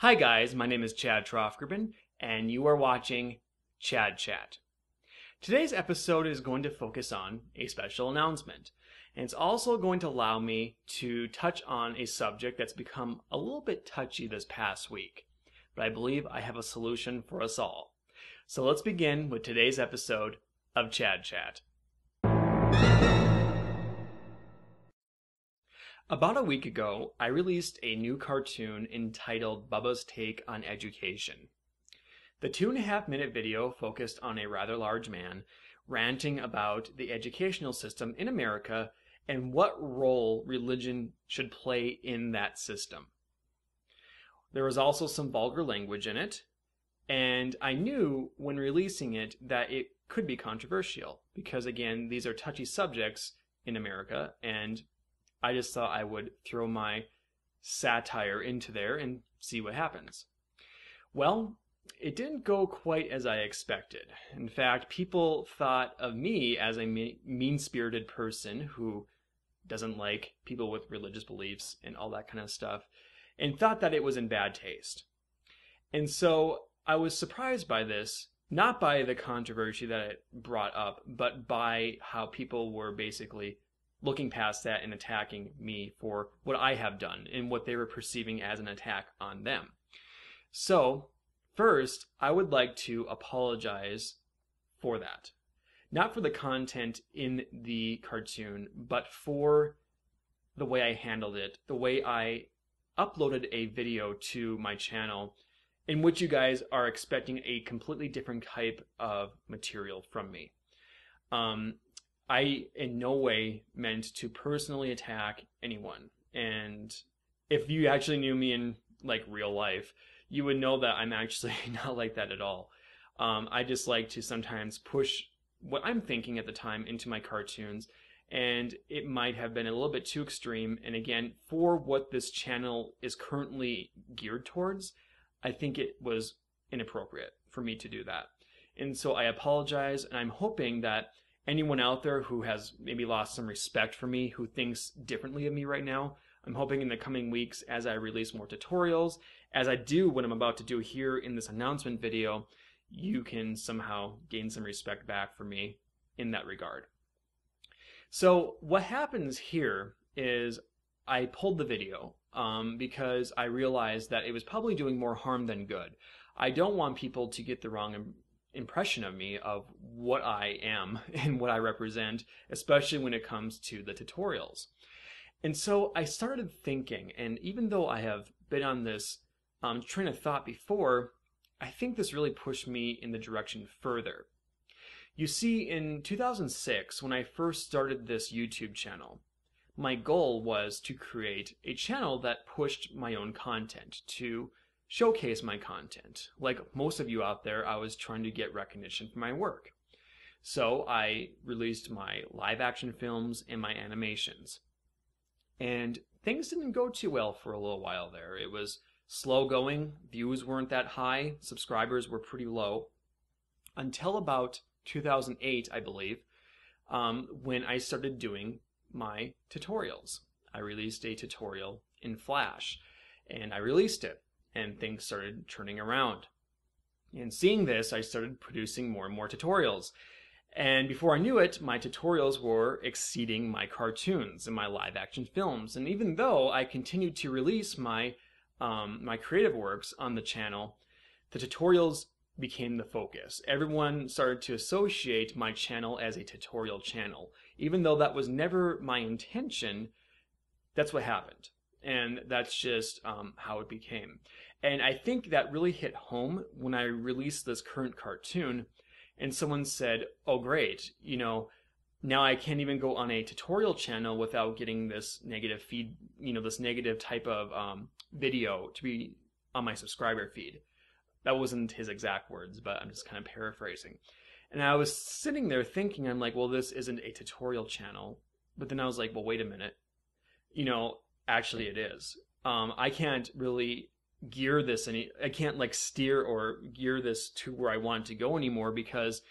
Hi guys, my name is Chad Trofgerben, and you are watching Chad Chat. Today's episode is going to focus on a special announcement, and it's also going to allow me to touch on a subject that's become a little bit touchy this past week, but I believe I have a solution for us all. So let's begin with today's episode of Chad Chat. About a week ago, I released a new cartoon entitled Bubba's Take on Education. The 2.5-minute video focused on a rather large man ranting about the educational system in America and what role religion should play in that system. There was also some vulgar language in it, and I knew when releasing it that it could be controversial because, again, these are touchy subjects in America, and I just thought I would throw my satire into there and see what happens. Well, it didn't go quite as I expected. In fact, people thought of me as a mean-spirited person who doesn't like people with religious beliefs and all that kind of stuff, and thought that it was in bad taste. And so I was surprised by this, not by the controversy that it brought up, but by how people were basically looking past that and attacking me for what I have done and what they were perceiving as an attack on them. So, first, I would like to apologize for that. Not for the content in the cartoon, but for the way I handled it, the way I uploaded a video to my channel in which you guys are expecting a completely different type of material from me. I in no way meant to personally attack anyone. And if you actually knew me in real life, you would know that I'm actually not like that at all. I just like to sometimes push what I'm thinking at the time into my cartoons, and it might have been a little bit too extreme. And again, for what this channel is currently geared towards, I think it was inappropriate for me to do that. And so I apologize, and I'm hoping that anyone out there who has maybe lost some respect for me, who thinks differently of me right now, I'm hoping in the coming weeks, as I release more tutorials, as I do what I'm about to do here in this announcement video, you can somehow gain some respect back for me in that regard. So what happens here is I pulled the video because I realized that it was probably doing more harm than good. I don't want people to get the wrong impression of me, of what I am and what I represent, especially when it comes to the tutorials. And so I started thinking, and even though I have been on this train of thought before, I think this really pushed me in the direction further. You see, in 2006, when I first started this YouTube channel, my goal was to create a channel that pushed my own content, to showcase my content. Like most of you out there, I was trying to get recognition for my work. So I released my live action films and my animations. And things didn't go too well for a little while there. It was slow going, views weren't that high, subscribers were pretty low, until about 2008, I believe, when I started doing my tutorials. I released a tutorial in Flash, and I released it, and things started turning around. And seeing this, I started producing more and more tutorials. And before I knew it, my tutorials were exceeding my cartoons and my live action films. And even though I continued to release my creative works on the channel, the tutorials became the focus. Everyone started to associate my channel as a tutorial channel. Even though that was never my intention, that's what happened. And that's just how it became. And I think that really hit home when I released this current cartoon and someone said, oh great, now I can't even go on a tutorial channel without getting this negative feed, this negative type of video to be on my subscriber feed. That wasn't his exact words, but I'm just kind of paraphrasing. And I was sitting there thinking, I'm like, well, this isn't a tutorial channel. But then I was like, well, wait a minute. Actually it is. I can't really gear this I can't steer or gear this to where I want it to go anymore because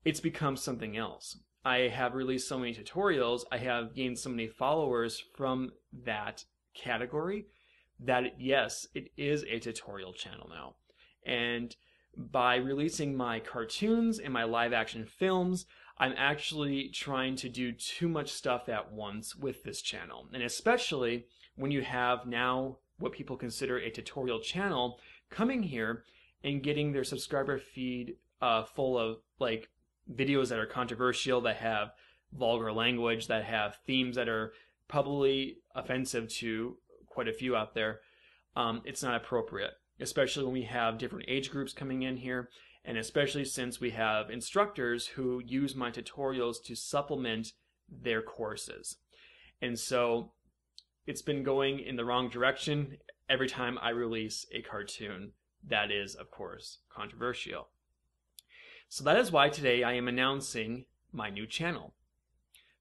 it's become something else. I have released so many tutorials, I have gained so many followers from that category that yes, it is a tutorial channel now. And by releasing my cartoons and my live action films, I'm actually trying to do too much stuff at once with this channel. And especially when you have now what people consider a tutorial channel coming here and getting their subscriber feed full of like videos that are controversial, that have vulgar language, that have themes that are probably offensive to quite a few out there. It's not appropriate, especially when we have different age groups coming in here, and especially since we have instructors who use my tutorials to supplement their courses. And so it's been going in the wrong direction every time I release a cartoon that is, of course, controversial. So that is why today I am announcing my new channel,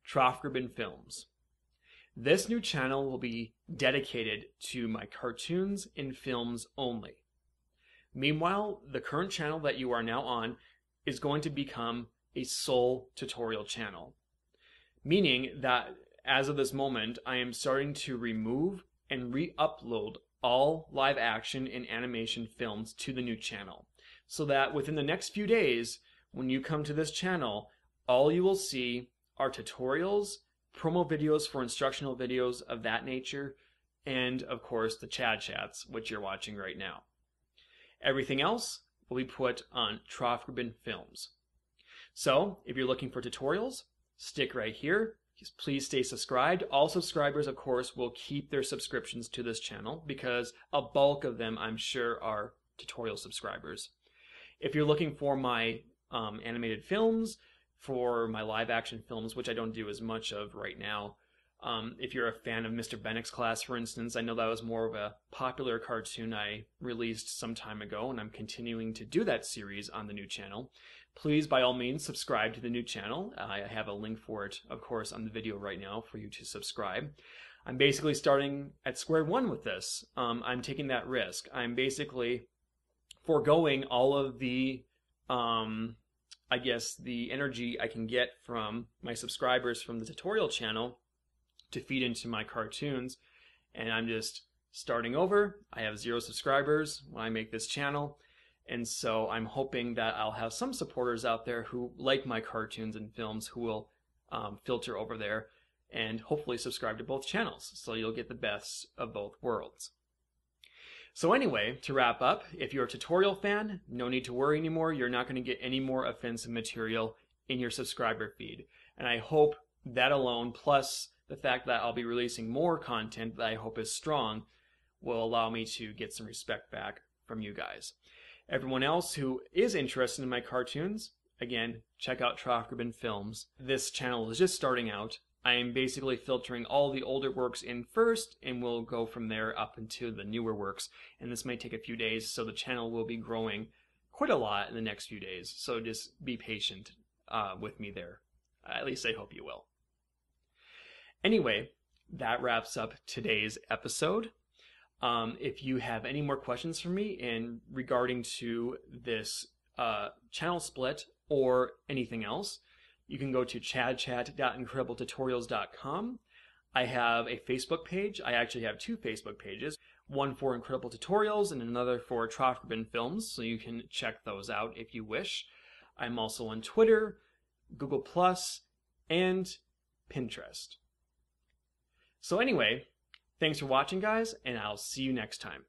Troff-Gribben Films. This new channel will be dedicated to my cartoons and films only. Meanwhile, the current channel that you are now on is going to become a sole tutorial channel, meaning that as of this moment, I am starting to remove and re-upload all live action and animation films to the new channel, so that within the next few days, when you come to this channel, all you will see are tutorials, promo videos for instructional videos of that nature, and of course the Chad Chats, which you're watching right now. Everything else will be put on Troff-Gribben Films. So if you're looking for tutorials, stick right here. Please stay subscribed. All subscribers, of course, will keep their subscriptions to this channel because a bulk of them, I'm sure, are tutorial subscribers. If you're looking for my animated films, for my live action films, which I don't do as much of right now, if you're a fan of Mr. Bennick's Class, for instance, I know that was more of a popular cartoon I released some time ago, and I'm continuing to do that series on the new channel. Please, by all means, subscribe to the new channel. I have a link for it, of course, on the video right now for you to subscribe. I'm basically starting at square one with this. I'm taking that risk. I'm basically foregoing all of the, I guess, the energy I can get from my subscribers from the tutorial channel to feed into my cartoons, and I'm just starting over. I have 0 subscribers when I make this channel, and so I'm hoping that I'll have some supporters out there who like my cartoons and films who will filter over there and hopefully subscribe to both channels, so you'll get the best of both worlds. So anyway, to wrap up, if you're a tutorial fan, no need to worry anymore. You're not going to get any more offensive material in your subscriber feed. And I hope that alone, plus the fact that I'll be releasing more content that I hope is strong, will allow me to get some respect back from you guys. Everyone else who is interested in my cartoons, again, check out Troff-Gribben Films. This channel is just starting out. I am basically filtering all the older works in first, and we'll go from there up into the newer works. And this may take a few days, so the channel will be growing quite a lot in the next few days. So just be patient with me there. At least I hope you will. Anyway, that wraps up today's episode. If you have any more questions for me in regarding to this channel split or anything else, you can go to chadchat.incredibletutorials.com. I have a Facebook page. I actually have 2 Facebook pages, one for Incredible Tutorials and another for Troff-Gribben Films, so you can check those out if you wish. I'm also on Twitter, Google+, and Pinterest. So anyway, thanks for watching, guys, and I'll see you next time.